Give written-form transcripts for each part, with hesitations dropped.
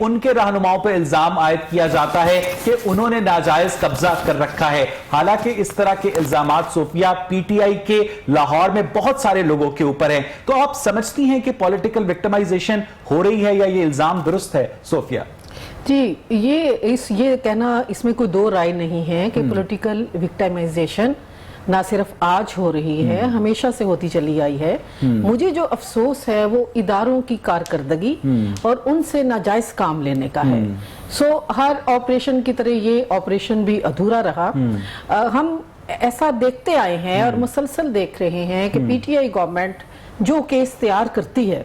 ان کے رہنماؤں پہ الزام عائد کیا جاتا ہے کہ انہوں نے ناجائز قبضہ کر رکھا ہے. حالانکہ اس طرح کے الزامات صوفیہ پی ٹی آئی کے لاہور میں بہت سارے لوگوں کے اوپر ہیں. تو آپ سمجھتی ہیں کہ پولیٹیکل وکٹمائزیشن ہو رہی ہے یا یہ الزام درست ہے صوفیہ؟ جی یہ کہنا اس میں کوئی دو رائے نہیں ہے کہ پولیٹیکل وکٹمائزیشن نہ صرف آج ہو رہی ہے، ہمیشہ سے ہوتی چلی آئی ہے. مجھے جو افسوس ہے وہ اداروں کی کارکردگی اور ان سے ناجائز کام لینے کا ہے. ہر آپریشن کی طرح یہ آپریشن بھی ادھورا رہا. ہم ایسا دیکھتے آئے ہیں اور مسلسل دیکھ رہے ہیں کہ پی ٹی آئی گورنمنٹ جو کیس تیار کرتی ہے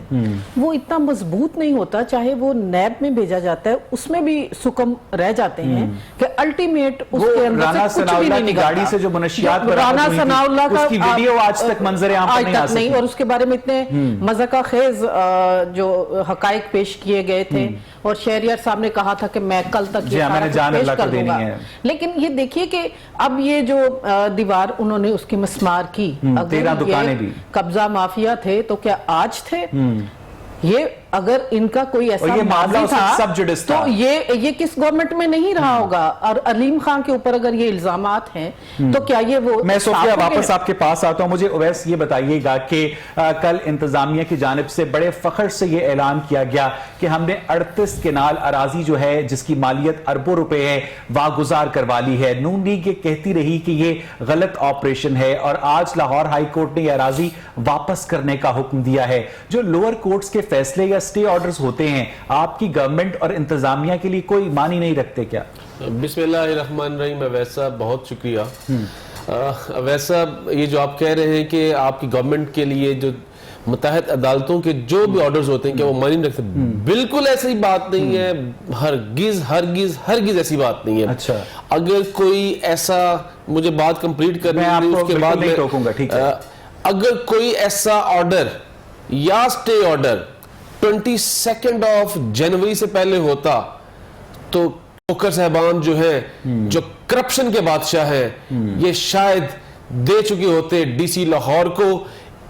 وہ اتنا مضبوط نہیں ہوتا، چاہے وہ نیب میں بھیجا جاتا ہے اس میں بھی سکم رہ جاتے ہیں کہ الٹیمیٹ اس کے اندر سے کچھ بھی نہیں نکلتا. گاڑی سے جو منشیات رانا ثناء اللہ کا اس کی ویڈیو آج تک منظر عام پر نہیں آ سکی، اور اس کے بارے میں اتنے مذاقہ خیز جو حقائق پیش کیے گئے تھے اور شہریار صاحب نے کہا تھا کہ میں کل تک یہ پیش کر دوں گا. لیکن یہ دیکھیے کہ اب یہ جو دیوار انہوں نے اس کی مسمار کی، اگر یہ قبضہ مافیا تھے تو کیا آج تھے؟ یہ اگر ان کا کوئی ایسا ماضی تھا تو یہ کس گورنمنٹ میں نہیں رہا ہوگا. اور علیم خان کے اوپر اگر یہ الزامات ہیں تو کیا یہ وہ... میں صوفیہ واپس آپ کے پاس آتا ہوں. مجھے اویس یہ بتائیے گا کہ کل انتظامیہ کی جانب سے بڑے فخر سے یہ اعلان کیا گیا کہ ہم نے 38 کنال اراضی جو ہے جس کی مالیت اربوں روپے ہے واگزار کروا لی ہے. نون لیگ یہ کہتی رہی کہ یہ غلط آپریشن ہے اور آج لاہور ہائی کورٹ نے یہ اراضی واپس کرنے کا حکم دیا ہے. جو لوور کورٹس کے فیصلے یا سٹے آرڈرز ہوتے ہیں آپ کی گورنمنٹ اور انتظامیہ کے لیے کوئی معنی نہیں رکھتے کیا؟ بسم اللہ الرحمن الرحیم. ویسا بہت شکریہ. ویسا یہ جو آپ کہہ رہے ہیں کہ آپ کی گورنمنٹ کے لیے جو متحد عدالتوں کے جو بھی آرڈرز ہوتے ہیں کہ وہ معنی نہیں رکھتے، بالکل ایسی بات نہیں ہے. ہرگز ایسی بات نہیں ہے. اچھا، اگر کوئی ایسا... مجھے بات کمپلیٹ کرنی ہے اس کے بعد نہیں ٹوکوں گا. ٹھیک ہے. اگر کوئی ایسا آرڈر یا سٹے آرڈر 22 جنوری سے پہلے ہوتا تو کھوکھر صاحبان جو ہیں جو کرپشن کے بادشاہ ہیں یہ شاید دے چکے ہوتے ڈی سی لاہور کو،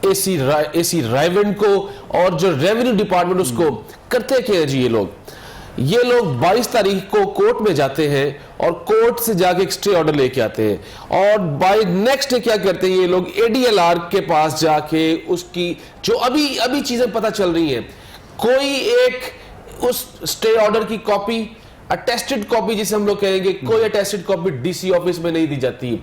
اے سی رائیونڈ کو، اور جو ریونیو ڈپارٹمنٹ اس کو کرتے کیا جی. یہ لوگ 22 تاریخ کو کورٹ میں جاتے ہیں اور کورٹ سے جا کے ایک سٹے آرڈر لے کے آتے ہیں اور بائی نیکسٹ ڈے کیا کرتے ہیں یہ لوگ اے ڈی ایل آر کے پاس جا کے اس کی جو ابھی چیزیں پتہ چل رہی ہیں، کوئی ایک اس سٹے آرڈر کی کاپی، اٹیسٹڈ کاپی جسے ہم لوگ کہیں گے، کوئی attested copy D C office میں نہیں دی جاتی.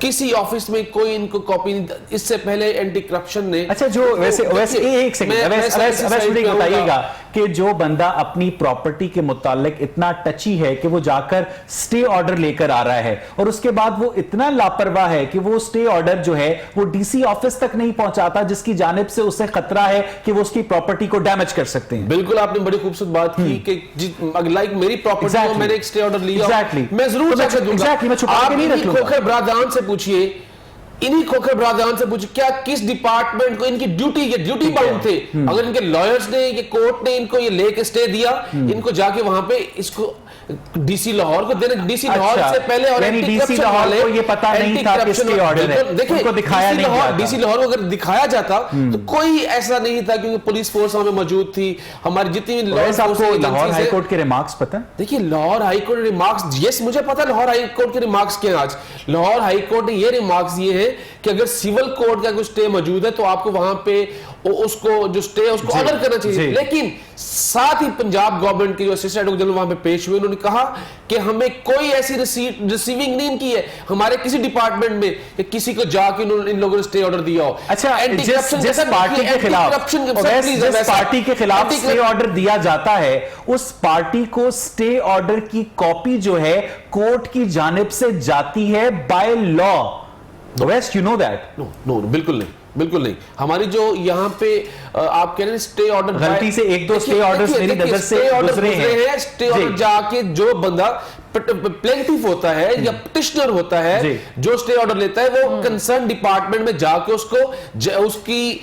کسی آفس میں کوئی ان کو کاپی نہیں. اس سے پہلے اینٹی کرپشن نے... اچھا، جو ویسے ایک سیکنڈ بتائیے گا کہ جو بندہ اپنی پراپرٹی کے متعلق اتنا ٹچی ہے کہ وہ جا کر سٹے آرڈر لے کر آ رہا ہے اور اس کے بعد وہ اتنا لاپرواہ ہے کہ وہ سٹے آرڈر جو ہے وہ ڈی سی آفس تک نہیں پہنچاتا جس کی جانب سے اسے خطرہ ہے کہ وہ اس کی پراپرٹی کو ڈیمیج کر سکتے ہیں. بالکل آپ نے بڑی خوبصورت بات کی کہ لائک میری پراپرٹی کو میں نے ایک سٹے آرڈر لیا، میں ضرور جا کے دوں گا. آپ انہی کھوکھر برادران سے پوچھئے، انہی کھوکھر برادران سے پوچھئے کیا کس ڈپارٹمنٹ کو ان کی ڈیوٹی باؤنڈ تھے. اگر ان کے لائرز نے، یہ کورٹ نے ان کو یہ لے کے سٹے دیا، ان کو جا کے وہاں پہ اس کو ڈی سی لاہور کو دینے. ڈی سی لاہور سے پہلے اور ڈی سی لاہور کو یہ پتا نہیں تھا کہ سٹے آرڈر ہے، ان کو دکھایا نہیں جاتا. ڈی سی لاہور کو اگر دکھایا جاتا تو کوئی ایسا نہیں تھا کیونکہ پولیس فورس وہاں پہ موجود تھی. ہماری جتنی لاہور ہائی کورٹ کے ریمارکس پتہ؟ دیکھیے لاہور ہائی کورٹ ریمارکس، یس مجھے پتا لاہور ہائی کورٹ کے ریمارکس کیا ہیں. آج لاہور ہائی کورٹ نے یہ ریمارکس یہ ہے کہ اگر سیول کورٹ کا کوئی سٹے موجود ہے تو آپ کو وہاں پہ اس کو جو سٹے ہے اس کو آرڈر کرنا چاہیے. لیکن ساتھ ہی پنجاب گورنمنٹ کے جو اسسٹنٹ ایڈوکیٹ جنرل وہاں پہ پیش ہوئے، انہوں نے کہا کہ ہمیں کوئی ایسی ریسیونگ نہیں کی ہے ہمارے کسی ڈپارٹمنٹ میں کہ کسی کو جا کے ان لوگوں نے سٹے آرڈر دیا ہو. اچھا، جس پارٹی کے خلاف سٹے آرڈر دیا جاتا ہے اس پارٹی کو سٹے آرڈر کی کاپی جو ہے کورٹ کی جانب سے جاتی ہے بائی لا. ویسٹ یو نو دیٹ؟ نو بالکل نہیں. ہماری جو یہاں پہ آپ کہہ رہے ہیں سٹے آرڈر غلطی سے ایک دو سٹے آرڈرز میری نظر سے گزرے ہیں. سٹے آرڈر جا کے جو بندہ پلینٹیف ہوتا ہے یا پٹیشنر ہوتا ہے جو سٹے آرڈر لیتا ہے وہ کنسرن ڈپارٹمنٹ میں جا کے اس کو اس کی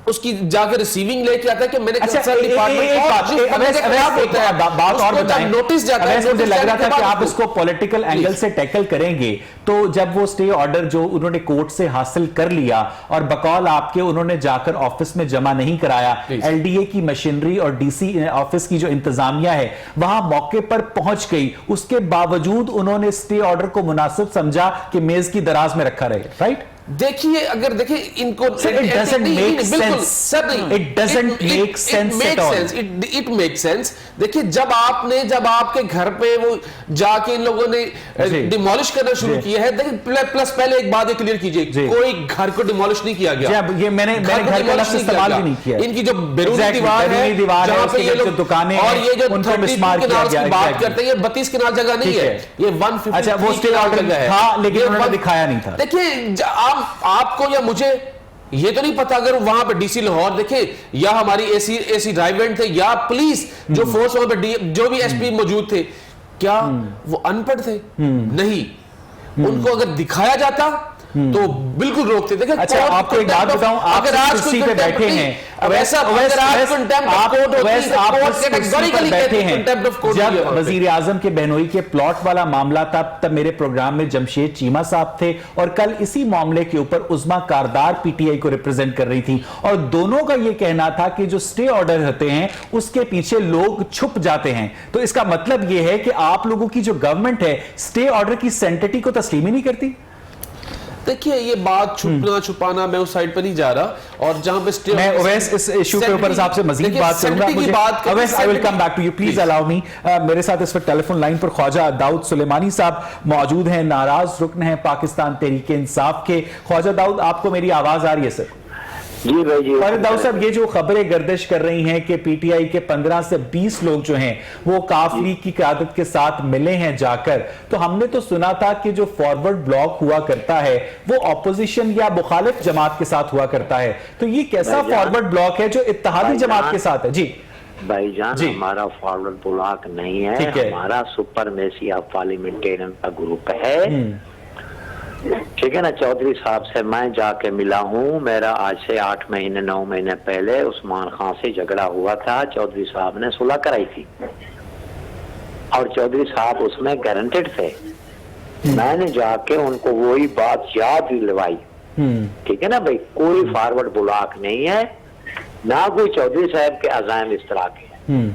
اس کی جا کے ریسیونگ لے کے آتا ہے کہ میں نے اچھا کنسرن ڈپارٹمنٹ بات اور بتائیں، نوٹس جاتا ہے، مجھے لگ رہا تھا کہ آپ اس کو پولیٹیکل اینگل سے ٹیکل کریں گے، تو جب وہ سٹے آرڈر جو انہوں نے کورٹ سے حاصل کر لیا اور بقول آپ کے انہوں نے جا کر آفس میں جمع نہیں کرایا، ایل ڈی اے کی مشینری اور ڈی سی آفس کی جو انتظامیہ ہے وہاں موقع پر پہنچ گئی، اس کے باوجود انہوں نے سٹے آرڈر کو مناسب سمجھا کہ میز کی دراز میں رکھا رہے، رائٹ؟ دیکھیے اگر دیکھیں ان کو it doesn't make sense. It doesn't make sense at all. It makes sense. دیکھیے جب آپ کے گھر پہ وہ جا کے ان لوگوں نے ڈیمولش کرنا شروع کیا ہے، پلس پہلے ایک بات کلیئر کیجئے، کوئی گھر کو ڈیمولش نہیں کیا گیا، یہ میں نے گھر کا لفظ استعمال بھی نہیں کیا، ان کی جو بیرونی دیوار ہے جہاں پہ یہ لوگ دکانیں اور یہ جو 32 کنال کی بات کرتے ہیں، یہ 32 کنال جگہ نہیں ہے، یہ 153 کنال جگہ ہے، ہاں لیکن انہوں نے دکھایا نہیں تھا۔ دیکھیے آپ کو یا مجھے یہ تو نہیں پتا، اگر وہاں پہ ڈی سی لاہور دیکھیں یا ہماری اے سی ڈرائیورنٹ تھے یا پولیس جو فورس وہاں پہ جو بھی ایس پی موجود تھے، کیا وہ ان پڑھ تھے؟ نہیں، ان کو اگر دکھایا جاتا تو بالکل روکتے۔ دیکھیں اچھا آپ کو ایک بات بتاؤں، آپ کرسی پہ بیٹھے ہیں، جب وزیر اعظم کے بہنوئی کے پلاٹ والا معاملہ تھا تب میرے پروگرام میں جمشید چیمہ صاحب تھے اور کل اسی معاملے کے اوپر عظما کاردار پی ٹی آئی کو ریپرزینٹ کر رہی تھی، اور دونوں کا یہ کہنا تھا کہ جو سٹے آرڈر ہوتے ہیں اس کے پیچھے لوگ چھپ جاتے ہیں، تو اس کا مطلب یہ ہے کہ آپ لوگوں کی جو گورنمنٹ ہے سٹے آرڈر کی سینٹیٹی کو تسلیم ہی نہیں کرتی۔ دیکھیے یہ بات چھپانا میں اس سائیڈ پہ نہیں جا رہا، اور جہاں پہ میں اویس اس ایشو کے اوپر صاحب سے مزید بات کروں گا، Owais I will come back to you, please allow me۔ میرے ساتھ اس وقت ٹیلی فون لائن پر خواجہ داؤد سلیمانی صاحب موجود ہیں، ناراض رکن ہیں پاکستان تحریک انصاف کے۔ خواجہ داؤد آپ کو میری آواز آ رہی ہے سر؟ جی بھائی جی۔ خواجہ داؤد صاحب یہ جو خبریں گردش کر رہی ہیں کہ پی ٹی آئی کے 15 سے 20 لوگ جو ہیں وہ کاف لیگ کی قیادت کے ساتھ ملے ہیں جا کر، تو ہم نے تو سنا تھا کہ جو فارورڈ بلاک ہوا کرتا ہے وہ اپوزیشن یا مخالف جماعت کے ساتھ ہوا کرتا ہے، تو یہ کیسا فارورڈ بلاک ہے جو اتحادی جماعت کے ساتھ ہے؟ جی بھائی جان ہمارا فارورڈ بلاک نہیں ہے، ہمارا سپر میسی آف پارلیمنٹیرین کا گروپ ہے، ٹھیک ہے نا۔ چودھری صاحب سے میں جا کے ملا ہوں، میرا آج سے 8 مہینے 9 مہینے پہلے عثمان خان سے جھگڑا ہوا تھا، چودھری صاحب نے صلح کرائی تھی اور چودھری صاحب اس میں گارنٹیڈ تھے، میں نے جا کے ان کو وہی بات یاد دلوائی، ٹھیک ہے نا بھائی، کوئی فارورڈ بلاک نہیں ہے، نہ کوئی چودھری صاحب کے عزائم اس طرح کے ہیں،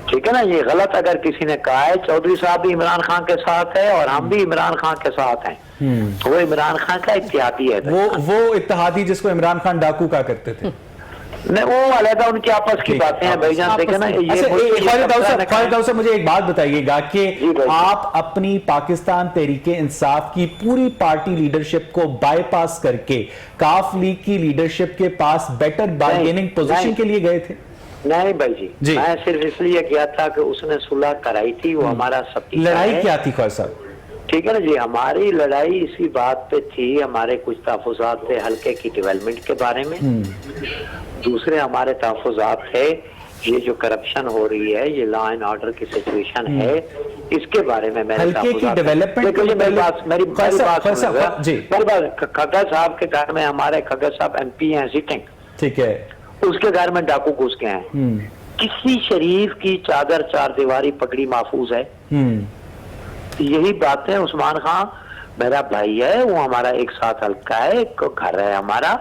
ٹھیک ہے نا۔ یہ غلط اگر کسی نے کہا ہے، چودھری صاحب بھی عمران خان کے ساتھ ہے اور ہم بھی عمران خان کے ساتھ ہیں، وہ عمران خان کا اتحادی ہے، وہ اتحادی جس کو عمران خان ڈاکو کہا کرتے تھے، نہیں وہ علیحدہ ان کی آپس کی باتیں ہیں بھائی جان، دیکھیں نا۔ خالد داؤد صاحب مجھے ایک بات بتائیے گا کہ آپ اپنی پاکستان تحریک انصاف کی پوری پارٹی لیڈرشپ کو بائی پاس کر کے کاف لیگ کی لیڈرشپ کے پاس بیٹر بارگیننگ پوزیشن کے لیے گئے تھے؟ نہیں بھائی جی، میں صرف اس لیے کیا تھا کہ اس نے صلح کرائی تھی، وہ ہمارا سب لڑائی کیا تھی خواجہ صاحب؟ ٹھیک ہے نا جی، ہماری لڑائی اسی بات پہ تھی، ہمارے کچھ تحفظات تھے حلقے کی ڈیولپمنٹ کے بارے میں، دوسرے ہمارے تحفظات تھے یہ جو کرپشن ہو رہی ہے، یہ لا اینڈ آرڈر کی سچویشن ہے، اس کے بارے میں میرے کھگا صاحب کے گھر میں، ہمارے کھگا صاحب ایم پی ہیں سٹنگ، ٹھیک ہے، اس کے گھر میں ڈاکو گھس گئے ہیں، کسی شریف کی چادر 4 دیواری پگڑی محفوظ ہے، یہی بات ہے۔ عثمان خان میرا بھائی ہے، وہ ہمارا ایک ساتھ حلقہ ہے، ایک گھر ہے ہمارا،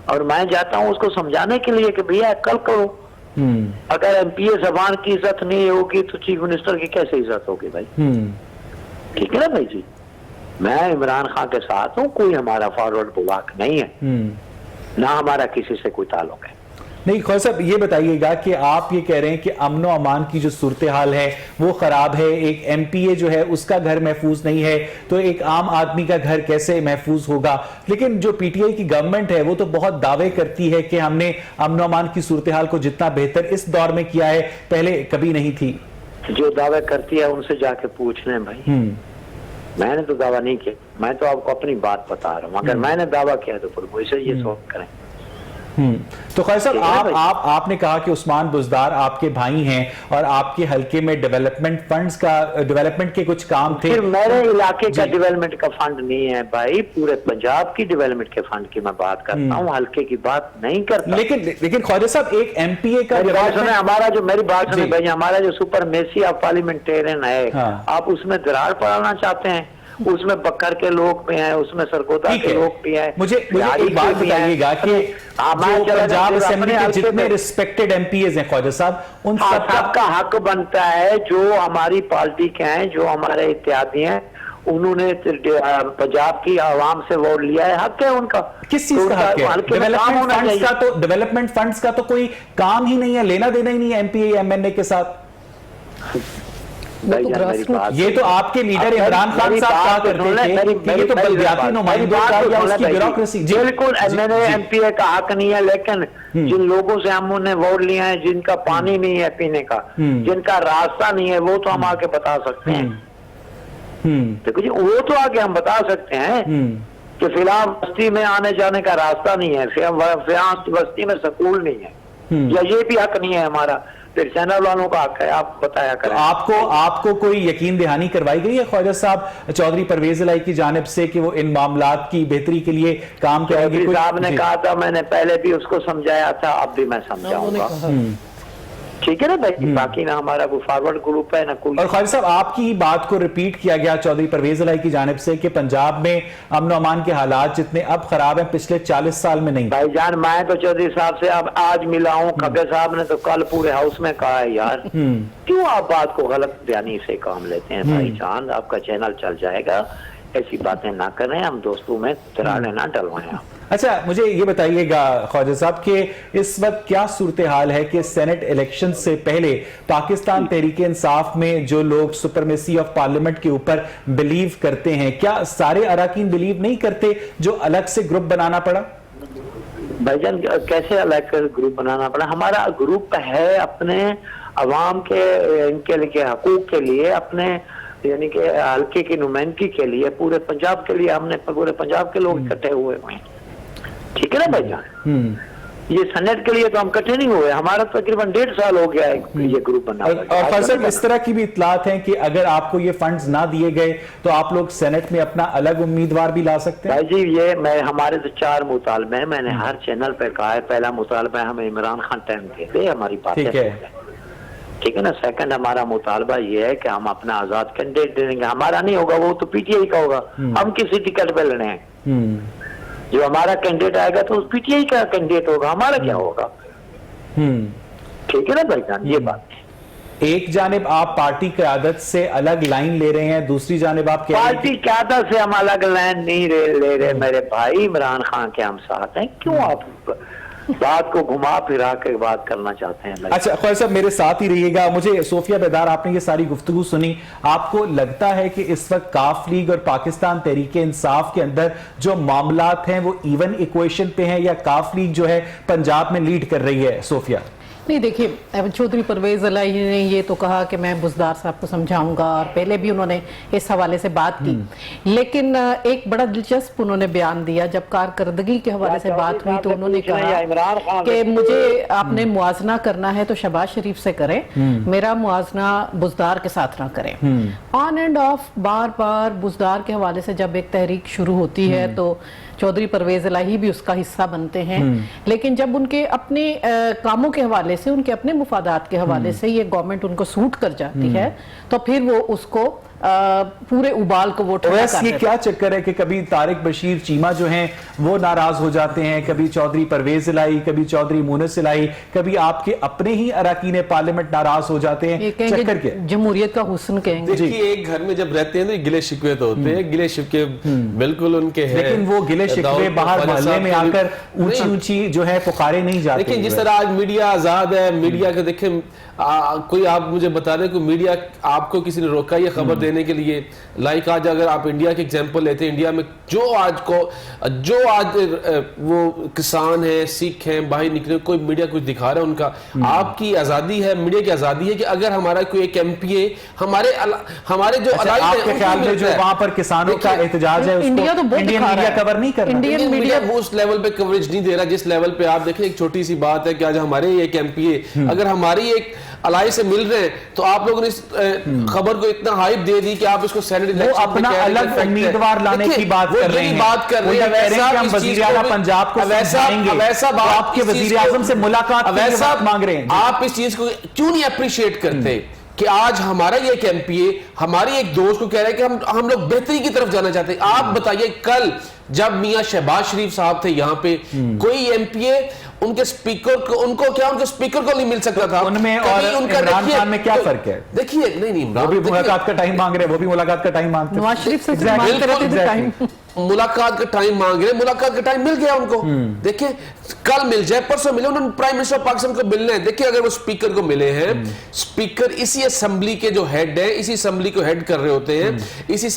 اور میں جاتا ہوں اس کو سمجھانے کے لیے کہ بھیا کل کرو، اگر ایم پی اے زبان کی عزت نہیں ہوگی تو چیف منسٹر کی کیسے عزت ہوگی بھائی، ٹھیک ہے نا بھائی جی۔ میں عمران خان کے ساتھ ہوں، کوئی ہمارا فارورڈ بلاک نہیں ہے، نہ ہمارا کسی سے کوئی تعلق ہے۔ نہیں خواجہ صاحب یہ بتائیے گا کہ آپ یہ کہہ رہے ہیں کہ امن و امان کی جو صورتحال ہے وہ خراب ہے، ایک ایم پی اے جو ہے اس کا گھر محفوظ نہیں ہے، تو ایک عام آدمی کا گھر کیسے محفوظ ہوگا؟ لیکن جو پی ٹی آئی کی گورنمنٹ ہے وہ تو بہت دعوے کرتی ہے کہ ہم نے امن و امان کی صورتحال کو جتنا بہتر اس دور میں کیا ہے پہلے کبھی نہیں تھی۔ جو دعوے کرتی ہے ان سے جا کے پوچھ لیں بھائی، میں نے تو دعویٰ نہیں کیا، میں تو آپ کو اپنی بات بتا رہا ہوں، اگر میں نے دعویٰ کیا تو پھر مجھ سے یہ سوال کریں۔ تو خیر صاحب آپ نے کہا کہ عثمان بزدار آپ کے بھائی ہیں اور آپ کے حلقے میں ڈیولپمنٹ کے کچھ کام تھے. پھر میرے علاقے کا ڈیولپمنٹ کا فنڈ نہیں ہے بھائی, پورے پنجاب کی ڈیولپمنٹ کے فنڈ کی میں بات کرتا ہوں, حلقے کی بات نہیں کرتا. لیکن خواجہ صاحب ایک ایم پی اے کا ہمارا جو, میری بات سنیں بھائی, ہمارا جو سپرمیسی آف پارلیمنٹیرین ہے, آپ اس میں درار پڑانا چاہتے ہیں, اس میں بکر کے لوگ بھی ہیں, اس میں سرگودا کے لوگ بھی ہیں. مجھے ایک بات بتائیے گا کہ پنجاب اسمبلی کے جتنے ریسپیکٹڈ ایم پی ایز ہیں خواجہ صاحب, ان سب کا حق بنتا ہے, جو ہماری پارٹی کے ہیں, جو ہمارے اتحادی ہیں, انہوں نے پنجاب کی عوام سے ووٹ لیا ہے, حق ہے ان کا. کس چیز کا حق ہے؟ ڈیولپمنٹ فنڈز کا تو کوئی کام ہی نہیں ہے, لینا دینا ہی نہیں ہے M P A M N A کے ساتھ. یہ تو آپ کے لیڈر عمران خان صاحب کہا کرتے تھے کہ یہ تو بلدیاتی نمائندوں کا یا اس کی بیوروکریسی. بالکل ایم پی اے کا حق نہیں ہے, لیکن جن لوگوں سے ہم نے ووٹ لیا ہے, جن کا پانی نہیں ہے پینے کا, جن کا راستہ نہیں ہے, وہ تو ہم آگے بتا سکتے ہیں. دیکھو جی, وہ تو آگے ہم بتا سکتے ہیں کہ فی الحال بستی میں آنے جانے کا راستہ نہیں ہے, فی الحال بستی میں سکول نہیں ہے, یا یہ بھی حق نہیں ہے ہمارا. پھر چینل والوں کا حق ہے, آپ بتایا کریں. آپ کو کوئی یقین دہانی کروائی گئی ہے خواجہ صاحب چودھری پرویز الہی کی جانب سے کہ وہ ان معاملات کی بہتری کے لیے کام کریں گے؟ صاحب نے کہا تھا, میں نے پہلے بھی اس کو سمجھایا تھا, اب بھی میں سمجھاؤں گا. ٹھیک ہے نا بھائی, باقی نہ ہمارا کوئی فارورڈ گروپ ہے نہ کوئی. اور خواجہ صاحب آپ کی بات کو ریپیٹ کیا گیا چودھری پرویز الہی کی جانب سے کہ پنجاب میں امن و امان کے حالات جتنے اب خراب ہیں پچھلے 40 سال میں نہیں. بھائی جان, میں تو چودھری صاحب سے اب آج ملا ہوں, کھگے صاحب نے تو کل پورے ہاؤس میں کہا ہے. یار کیوں آپ بات کو غلط بیانی سے کام لیتے ہیں بھائی جان, آپ کا چینل چل جائے گا, ایسی باتیں نہ کریں, ہم دوستوں میں ترانے نہ ڈلوائیں. آپ اچھا مجھے یہ بتائیے گا خواجہ صاحب کہ اس وقت کیا صورتحال ہے کہ سینٹ الیکشن سے پہلے پاکستان تحریک انصاف میں جو لوگ سپرمیسی آف پارلیمنٹ کے اوپر بلیو کرتے ہیں, کیا سارے اراکین بلیو نہیں کرتے جو الگ سے گروپ بنانا پڑا؟ بھائی جان کیسے الگ گروپ بنانا پڑا؟ ہمارا گروپ ہے اپنے عوام کے ان کے حقوق کے لیے, اپنے یعنی کہ حلقے کی نمائندگی کے لیے, پورے پنجاب کے لیے. ہم نے پورے پنجاب کے لوگ اکٹھے ہوئے ہیں. ٹھیک ہے نا بھائی جان, یہ سینٹ کے لیے تو ہم اکٹھے نہیں ہوئے, ہمارا تقریباً 1.5 سال ہو گیا ہے یہ گروپ بننا. اور فیصل اس طرح کی بھی اطلاعات ہیں کہ اگر آپ کو یہ فنڈز نہ دیے گئے تو آپ لوگ سینٹ میں اپنا الگ امیدوار بھی لا سکتے ہیں. بھائی جی, یہ ہمارے تو 4 مطالبے ہیں, میں نے ہر چینل پہ کہا ہے. پہلا مطالبہ ہمیں عمران خان ٹائم دے دے, ہماری بات ٹھیک ہے نا. سیکنڈ ہمارا مطالبہ یہ ہے کہ ہم اپنا آزاد کینڈیڈیٹ دیں گے. ہمارا نہیں ہوگا, وہ تو پی ٹی آئی کا ہوگا. ہم کسی ٹکٹ پہ لڑے ہیں, جو ہمارا کینڈیڈیٹ آئے گا تو پی ٹی آئی کا کینڈیڈیٹ ہوگا, ہمارا کیا ہوگا. ٹھیک ہے نا بھائی جان, یہ بات. ایک جانب آپ پارٹی قیادت سے الگ لائن لے رہے ہیں, دوسری جانب آپ پارٹی قیادت سے ہم الگ لائن نہیں لے رہے میرے بھائی. عمران خان کے ہم ساتھ ہیں, کیوں آپ بات کو گھما پھرا کے بات کرنا چاہتے ہیں؟ اچھا خواجہ صاحب میرے ساتھ ہی رہیے گا. مجھے صوفیہ بیدار, آپ نے یہ ساری گفتگو سنی, آپ کو لگتا ہے کہ اس وقت کاف لیگ اور پاکستان تحریک انصاف کے اندر جو معاملات ہیں وہ ایون ایکویشن پہ ہیں, یا کاف لیگ جو ہے پنجاب میں لیڈ کر رہی ہے؟ صوفیہ نہیں, دیکھیے چودھری پرویز الہی نے یہ تو کہا کہ میں بزدار صاحب کو سمجھاؤں گا, اور پہلے بھی انہوں نے اس حوالے سے بات کی, لیکن ایک بڑا دلچسپ انہوں نے بیان دیا. جب کارکردگی کے حوالے سے بات ہوئی تو انہوں نے کہا کہ مجھے آپ نے موازنہ کرنا ہے تو شہباز شریف سے کریں, میرا موازنہ بزدار کے ساتھ نہ کریں. آن اینڈ آف بار بار بزدار کے حوالے سے جب ایک تحریک شروع ہوتی ہے تو چودھری پرویز الہی بھی اس کا حصہ بنتے ہیں, لیکن جب ان کے اپنے کاموں کے حوالے سے, ان کے اپنے مفادات کے حوالے سے یہ گورنمنٹ ان کو سوٹ کر جاتی ہے تو پھر وہ اس کو پورے ابال کو وہ ٹھنڈا کر دیتے ہیں. یہ کیا چکر ہے کہ کبھی طارق بشیر چیمہ جو ہیں وہ ناراض ہو جاتے ہیں, کبھی چودھری پرویز الہی, کبھی چودھری مونس الہی, کبھی آپ کے اپنے ہی اراکین پارلیمنٹ ناراض ہو جاتے ہیں. چکر کیا؟ جمہوریت کا حسن کہیں گے. دیکھیے ایک گھر میں جب رہتے ہیں تو گلے شکوے تو ہوتے ہیں, گلے شکوے بالکل ان کے ہیں, لیکن وہ گلے شکوے باہر محلے میں آ کر اونچی اونچی جو ہے پکارے نہیں جاتے. لیکن جس طرح آج میڈیا آزاد ہے, میڈیا کا دیکھیں کوئی آپ مجھے بتا دیں کہ میڈیا آپ کو کسی نے روکا یہ خبر دینے کہنے کے لیے. لائک آج اگر آپ انڈیا کی ایگزامپل لیتے ہیں, انڈیا میں جو آج وہ کسان ہیں, سکھ ہیں, باہر نکلے, کوئی میڈیا کچھ دکھا رہا ہے ان کا, آپ کی آزادی ہے, میڈیا کی آزادی ہے کہ اگر ہمارا کوئی ایک ایم پی اے ہمارے جو آپ کے خیال میں جو وہاں پر کسانوں کا احتجاج ہے انڈیا تو بہت انڈین میڈیا کور نہیں کر رہا, انڈین میڈیا وہ اس لیول پہ کوریج نہیں دے رہا جس لیول پہ آپ دیکھیں. ایک چھوٹی سی بات ہے کہ آج ہمارے ایک ایم پی اے اگر ہماری ایک الائی سے مل رہے ہیں تو آپ لوگوں نے اس خبر کو اتنا ہائپ دے دی کہ آپ اس کو سینٹ الیکشن وہ اپنا الگ امیدوار لانے کی بات کر رہے ہیں, بات کر رہے ہیں کہ ہم وزیر اعلیٰ پنجاب کو سمجھائیں گے, آپ کے وزیر اعظم سے ملاقات کے لیے وقت مانگ رہے ہیں. آپ اس چیز کو کیوں نہیں اپریشیٹ کرتے کہ آج ہمارا یہ ایک ایم پی اے ہماری ایک دوست کو کہہ رہے ہیں کہ ہم لوگ بہتری کی طرف جانا چاہتے ہیں. آپ بتائیے کل جب میاں شہباز شریف صاحب تھے یہاں پہ, کوئی ایم پی اے ان کے سپیکر کو ان کے سپیکر کو نہیں مل سکتا تھا. ان میں اور عمران خان میں کیا فرق ہے؟ دیکھیے نہیں وہ بھی ملاقات کا ٹائم مانگ رہے ہیں, وہ بھی ملاقات کا ٹائم مانگتے ہیں. نواز شریف سے مانگتے رہتے تھے ٹائم, ملاقات کا ٹائم مانگ رہے ہیں, ملاقات کا ٹائم مل گیا ان کو. دیکھیں کل مل جائے, پرسوں ملے, انہوں نے پرائم منسٹر پاکستان کو ملنے ہیں. دیکھیں اگر وہ سپیکر کو ملے ہیں, سپیکر اسی اسمبلی کے جو ہیڈ ہیں, اسی اسمبلی کو ہیڈ کر رہے ہوتے ہیں,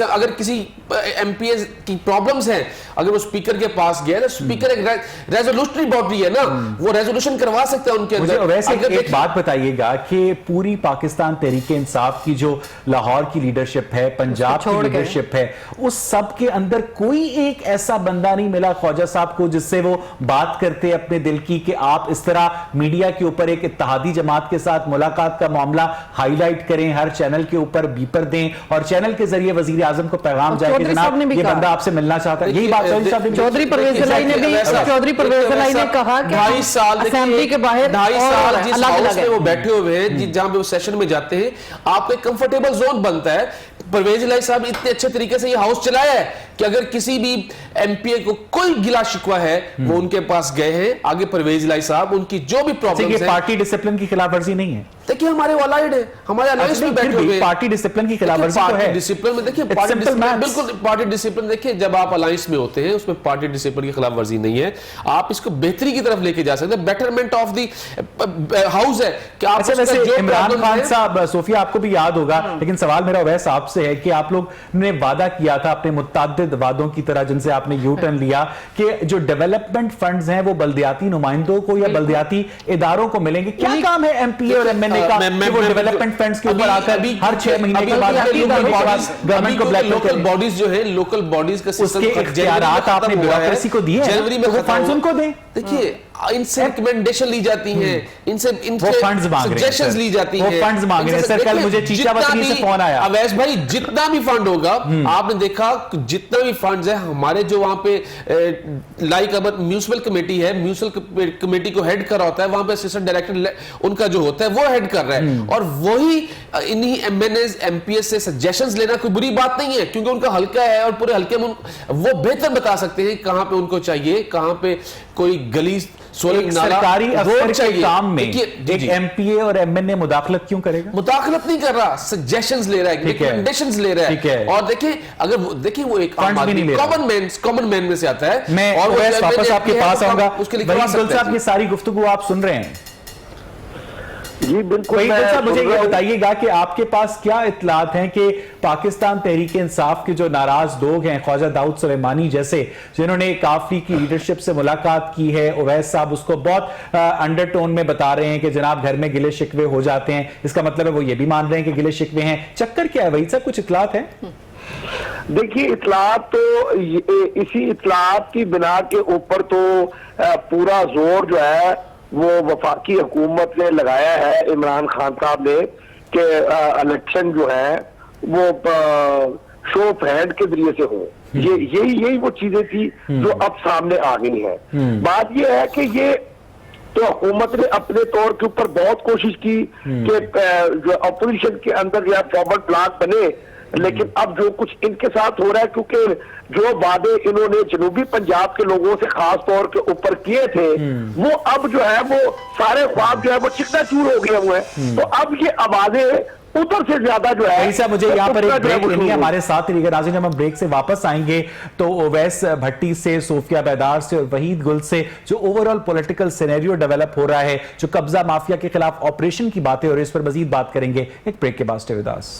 اگر کسی ایم پی اے کی پرابلمز ہیں, اگر وہ سپیکر کے پاس گیا, سپیکر ایک ریزولوشنری باڈی ہے نا, وہ ریزولوشن کروا سکتے ہیں ان کے اندر. ویسے ایک بات بتائیے گا کہ پوری پاکستان تحریک انصاف کی جو لاہور کی لیڈرشپ ہے, پنجاب کی لیڈرشپ ہے, اس سب کے اندر کوئی ایک ایسا بندہ نہیں ملا خواجہ صاحب کو جس سے وہ بات کرتے اپنے دل کی کہ آپ اس طرح میڈیا کے اوپر ایک اتحادی جماعت کے ساتھ ملاقات کا معاملہ ہائی لائٹ کریں, ہر چینل کے اوپر بیپر دیں اور چینل کے ذریعے وزیر اعظم کو پیغام جائے کہ جناب یہ بندہ آپ سے ملنا چاہتا ہے. یہی بات چودھری پرویز الہی نے بھی, چودھری پرویز الہی نے کہا کہ 2.5 سال اسمبلی کے باہر 2.5 سال جس ہاؤس میں وہ بیٹھے ہوئے ہیں, جہاں پہ وہ سیشن میں جاتے ہیں, آپ کا ایک کمفرٹیبل زون بنتا ہے. پرویز الہی صاحب اتنے اچھے طریقے سے یہ ہاؤس چلایا ہے کہ اگر کسی بھی ایم پی اے کو کوئی گلا شکوہ ہے وہ ان کے پاس گئے ہیں. آگے پرویز الہی صاحب ان کی جو بھی پرابلمز ہیں, پارٹی ڈسپلن کی خلاف ورزی نہیں ہے. دیکھیں ہمارے والائڈ ہیں, ہمارے الائنس میں بیٹھے ہوئے ہیں. پارٹی ڈسپلن کی خلاف ورزی تو ہے. پارٹی ڈسپلن میں دیکھیں, بالکل پارٹی ڈسپلن دیکھیں, جب آپ الائنس میں ہوتے ہیں اس میں پارٹی ڈسپلن کی خلاف ورزی نہیں ہے. آپ اس کو بہتری کی طرف لے کے جا سکتے ہیں, بیٹرمنٹ آف دی ہاؤس ہے کہ آپ عمران خان صاحب, صوفیہ آپ کو بھی یاد ہوگا, لیکن سوال میرا اویس آپ سے ہے کہ آپ لوگ نے وعدہ کیا تھا اپنے متعدد وعدوں کی طرح جن سے آپ نے یو ٹرن لیا کہ جو ڈیولپمنٹ فنڈز ہیں وہ بلدیاتی نمائندوں کو یا بلدیاتی اداروں کو ملیں گے. کیا کام ہے ایم پی اے اور ایم این اے کا کہ وہ ڈیولپمنٹ فنڈز کے اوپر آ کر ہر 6 مہینے کے بعد گورنمنٹ کو بلیک میل کریں؟ باڈیز جو ہیں, لوکل باڈیز کا اس کے اختیارات آپ نے بیوروکریسی کو دیے, جنوری میں وہ فنڈز ان کو دیں. دیکھیے ان سے ریکمنڈیشن لی جاتی ہیں, ان سے فنڈز مانگ رہے ہیں, سجیشنز لی جاتی ہیں, وہ فنڈز مانگ رہے ہیں. سر کل مجھے چیچا وطنی سے فون آیا, اویس بھائی جتنا بھی فنڈ ہوگا, آپ نے دیکھا جتنا بھی فنڈز ہیں ہمارے جو وہاں پہ لائک اب میونسپل کمیٹی ہے, میونسپل کمیٹی کو ہیڈ کر رہا ہوتا ہے, وہاں پہ اسسٹنٹ ڈائریکٹر ان کا جو ہوتا ہے وہ ہیڈ کر رہا ہے, اور وہی انہی M N As M P S سے سجیشنز لینا کوئی بری بات نہیں ہے, کیونکہ ان کا حلقہ ہے اور پورے حلقے میں وہ بہتر بتا سکتے ہیں کہاں پہ ان کو چاہیے, کہاں پہ کوئی گلی سرکاری افسر کے کام میں ایک ایم پی اے اور ایم این اے مداخلت کیوں کرے گا؟ مداخلت نہیں کر رہا, سجیشنز لے رہا ہے, ریکمنڈیشنز لے رہا ہے. اور دیکھیں اگر دیکھیں وہ ایک کامن مین میں سے آتا ہے. میں واپس آپ کے پاس آؤں گا. وحید گل صاحب یہ ساری گفتگو آپ سن رہے ہیں, جی بالکل. وحید گل صاحب مجھے یہ بتائیے گا کہ آپ کے پاس کیا اطلاعات ہیں کہ پاکستان تحریک انصاف کے جو ناراض لوگ ہیں, خواجہ داؤد سلیمانی جیسے, جنہوں نے کافی کی لیڈرشپ سے ملاقات کی ہے, اویس صاحب اس کو بہت انڈر ٹون میں بتا رہے ہیں کہ جناب گھر میں گلے شکوے ہو جاتے ہیں, اس کا مطلب ہے وہ یہ بھی مان رہے ہیں کہ گلے شکوے ہیں. چکر کیا ہے وحید صاحب, کچھ اطلاعات ہیں؟ دیکھیے اطلاعات تو اسی اطلاعات کی بنا کے اوپر تو پورا زور جو ہے وہ وفاقی حکومت نے لگایا ہے, عمران خان صاحب نے, کہ الیکشن جو ہے وہ شو آف ہینڈ کے ذریعے سے ہو. یہی وہ چیزیں تھی جو اب سامنے آ گئی ہیں. بات یہ ہے کہ یہ تو حکومت نے اپنے طور کے اوپر بہت کوشش کی کہ جو اپوزیشن کے اندر یا فارورڈ بلاک بنے, لیکن اب جو کچھ ان کے ساتھ ہو رہا ہے, کیونکہ جو وعدے انہوں نے جنوبی پنجاب کے لوگوں سے خاص طور کے اوپر کیے تھے وہ اب جو ہے وہ سارے خواب جو ہے وہ چکنا چور ہو گئے ہوئے ہیں. تو اب یہ آوازیں ادھر سے زیادہ جو ہے. ایسا مجھے یہاں پر ایک بریک لینی ہے, ہمارے ساتھ رہیے گا ناظرین. جب ہم بریک سے واپس آئیں گے تو اویس بھٹی سے, صوفیہ بیدار سے اور وحید گل سے جو اوورآل پولیٹیکل سینیریو ڈیولپ ہو رہا ہے, جو قبضہ مافیا کے خلاف آپریشن کی باتیں, اور اس پر مزید بات کریں گے ایک بریک کے بعد. Stay with us.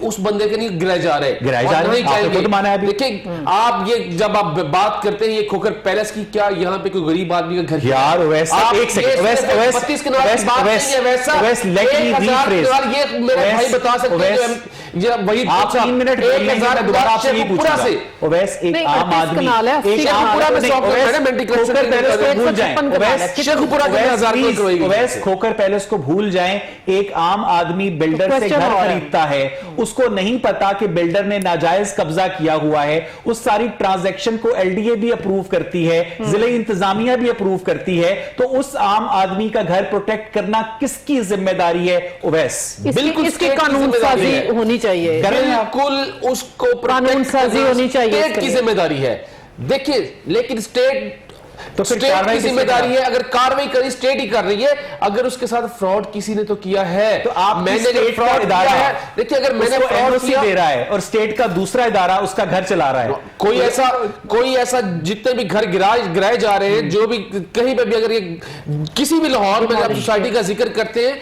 اس بندے کے نہیں گرائے جا رہے، گرائے جا رہے ہیں، آپ نے خود مانا ہے ابھی۔ دیکھیں آپ یہ جب آپ بات کرتے ہیں یہ کھوکر پیلس کی، کیا یہاں پہ کوئی غریب آدمی کا گھر یار ویسا ایک سیکنڈ، بتیس کنال کی بات نہیں ہے، ویسا 1000 کنال یہ میرے بھائی بتا سکتے ہیں، وہی آپ 3 منٹ بولیں گے میں دوبارہ آپ سے یہ پوچھوں گا، اویس ایک عام آدمی اویس کھوکر پیلس کو بھول جائیں، ایک عام آدمی بلڈر سے گھر خریدتا ہے، اس کو نہیں پتا کہ بلڈر نے ناجائز قبضہ کیا ہوا ہے، اس ساری ٹرانزیکشن کو ایل ڈی اے بھی اپروو کرتی ہے، ضلع انتظامیہ بھی اپروو کرتی ہے، تو اس عام آدمی کا گھر پروٹیکٹ کرنا کس کی ذمہ داری ہے اویس؟ بالکل اس کی قانون سازی ہونی چاہیے، بالکل اس کو قانون سازی ہونی چاہیے، اسٹیٹ کی ذمہ داری ہے۔ دیکھیں لیکن اسٹیٹ تو پھر اسٹیٹ کی ذمہ داری ہے، اگر کاروائی کری اسٹیٹ ہی کر رہی ہے، اگر اس کے ساتھ فراڈ کسی نے تو کیا ہے تو آپ میں نے فراڈ کیا ہے، دیکھیں اگر میں نے فراڈ کیا دے رہا ہے اور اسٹیٹ کا دوسرا ادارہ اس کا گھر چلا رہا ہے، کوئی ایسا جتنے بھی گھر گرائے جا رہے ہیں، جو بھی کہیں پہ بھی اگر یہ کسی بھی لاہور میں جب سوسائٹی کا ذکر کرتے ہیں،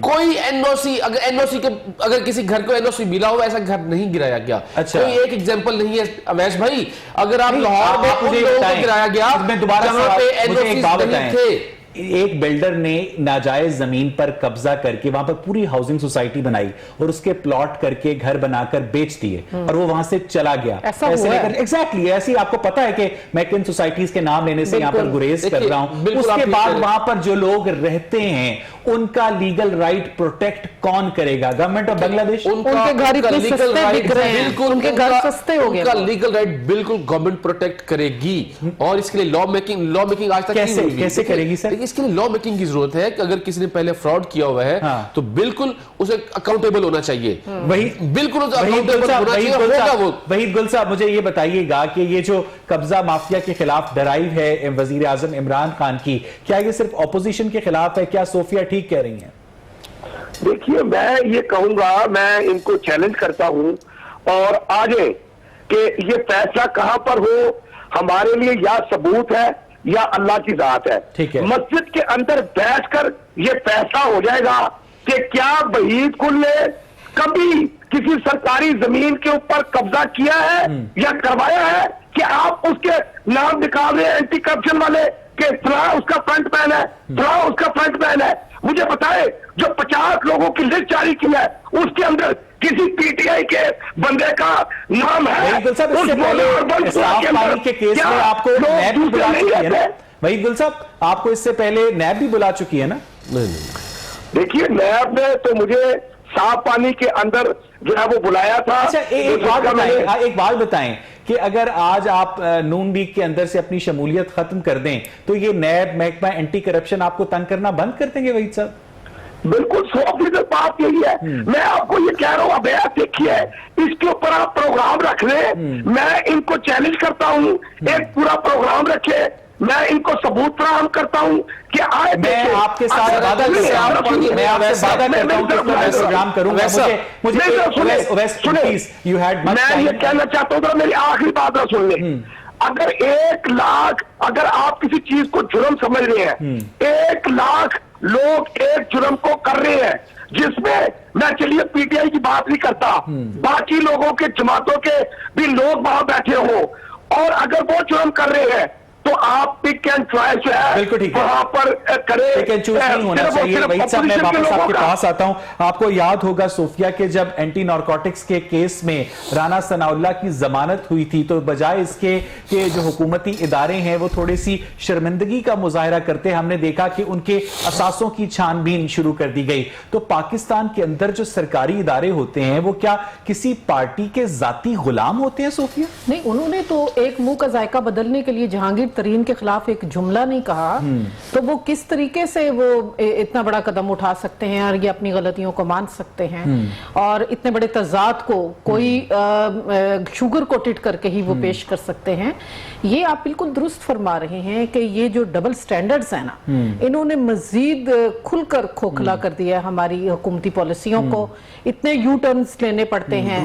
کوئی این او سی اگر کسی گھر کو این او سی ملا ہوا ایسا گھر نہیں گرایا گیا، کوئی ایک ایگزامپل نہیں ہے اویس بھائی۔ اگر آپ لاہور میں ان لوگوں کو گرایا گیا، میں دوبارہ مجھے ایک بات بتائیں، ایک بلڈر نے ناجائز زمین پر قبضہ کر کے وہاں پر پوری ہاؤسنگ سوسائٹی بنائی اور اس کے پلاٹ کر کے گھر بنا کر بیچ دیے اور وہ وہاں سے چلا گیا، ایگزیکٹلی ایسی آپ کو پتا ہے کہ میں کن سوسائٹیز کے نام لینے سے یہاں پر گریز کر رہا ہوں، اس کے بعد وہاں پر جو لوگ رہتے ہیں ان کا لیگل رائٹ پروٹیکٹ کون کرے گا؟ گورنمنٹ آف بنگلہ دیش؟ ان کے گھر اتنے سستے بک رہے ہیں، ان کے گھر سستے ہو گئے، ان کا لیگل رائٹ بالکل گورنمنٹ پروٹیکٹ کرے گی، اور اس کے لیے لا میکنگ آج تک کیسے کرے گی سر؟ اس کے لیے لا میکنگ کی ضرورت ہے کہ اگر کسی نے پہلے فراڈ کیا ہوا ہے تو بالکل اسے اکاؤنٹیبل ہونا چاہیے، بالکل اکاؤنٹیبل ہونا چاہیے، ہوگا وہ۔ وحید گل صاحب مجھے یہ بتائیے گا کہ یہ جو قبضہ مافیا کے خلاف ڈرائیو ہے وزیر اعظم عمران خان کی، کیا یہ صرف اپوزیشن کے خلاف ہے؟ کیا صوفیہ ٹھیک کہہ رہی ہیں؟ دیکھیے میں یہ کہوں گا، میں ان کو چیلنج کرتا ہوں اور آگے کہ یہ فیصلہ کہاں پر ہو، ہمارے لیے یا ثبوت ہے یا اللہ کی ذات ہے۔ مسجد کے اندر بیٹھ کر یہ فیصلہ ہو جائے گا کہ کیا وحید گل نے کبھی کسی سرکاری زمین کے اوپر قبضہ کیا ہے یا کروایا ہے، کہ آپ اس کے نام نکال رہے ہیں اینٹی کرپشن والے کہ فلاں اس کا فرنٹ مین ہے، فلاں اس کا فرنٹ مین ہے۔ مجھے بتائے جو 50 لوگوں کی لسٹ جاری کی ہے اس کے اندر کسی پی ٹی آئی کے بندے کا نام ہے؟ وحید گل صاحب اس سے پہلے اسراف پانی کے کیس میں آپ کو نیب بھی بلا چکی ہے نا؟ وحید گل صاحب آپ کو اس سے پہلے نیب بھی بلا چکی ہے نا؟ دیکھیے نیب نے تو مجھے صاف پانی کے اندر جو ہے وہ بلایا تھا۔ اچھا ایک بات بتائیں کہ اگر آج آپ نون لیگ کے اندر سے اپنی شمولیت ختم کر دیں تو یہ نیب محکمہ اینٹی کرپشن آپ کو تنگ کرنا بند کر دیں گے وحید صاحب؟ بالکل 100% بات یہی ہے۔ میں آپ کو یہ کہہ رہا ہوں، اب دیکھیے اس کے اوپر آپ پروگرام رکھ لیں، میں ان کو چیلنج کرتا ہوں ایک پورا پروگرام رکھے، میں ان کو ثبوت فراہم کرتا ہوں کہ آئے میں آپ کے ساتھ وعدہ کرتا ہوں کہ میں پروگرام کروں گا۔ میں یہ کہنا چاہتا ہوں، میری آخری بات نہ سن لیں، اگر 1 لاکھ اگر آپ کسی چیز کو جرم سمجھ رہے ہیں، 1 لاکھ لوگ ایک جرم کو کر رہے ہیں، جس میں چلیے پی ٹی آئی کی بات نہیں کرتا، باقی لوگوں کے جماعتوں کے بھی لوگ وہاں بیٹھے ہوں، اور اگر وہ جرم کر رہے ہیں تو آپ پک اینڈ چوائس جو ہے وہاں پر کرے، پک اینڈ چوز نہیں ہونا چاہیے۔ وحید صاحب میں واپس آپ کے پاس آتا ہوں، آپ کو یاد ہوگا صوفیہ کے جب اینٹی نارکوٹکس کے کیس میں رانا ثناء اللہ کی ضمانت ہوئی تھی تو بجائے اس کے کہ جو حکومتی ادارے ہیں وہ تھوڑی سی شرمندگی کا مظاہرہ کرتے، ہم نے دیکھا کہ ان کے اثاثوں کی چھان بین شروع کر دی گئی۔ تو پاکستان کے اندر جو سرکاری ادارے ہوتے ہیں وہ کیا کسی پارٹی کے ذاتی غلام ہوتے ہیں صوفیہ؟ نہیں، انہوں نے تو ایک منہ کا ذائقہ بدلنے کے لیے جہانگیر ترین کے خلاف ایک جملہ نہیں کہا، تو وہ کس طریقے سے وہ اتنا بڑا قدم اٹھا سکتے ہیں اور یہ اپنی غلطیوں کو مان سکتے ہیں، اور اتنے بڑے تضاد کو کوئی شوگر کوٹڈ کر کے ہی وہ پیش کر سکتے ہیں۔ یہ آپ بالکل درست فرما رہے ہیں کہ یہ جو ڈبل سٹینڈرڈز ہیں نا، انہوں نے مزید کھل کر کھوکھلا کر دیا ہماری حکومتی پالیسیوں کو، اتنے یو ٹرنز لینے پڑتے ہیں،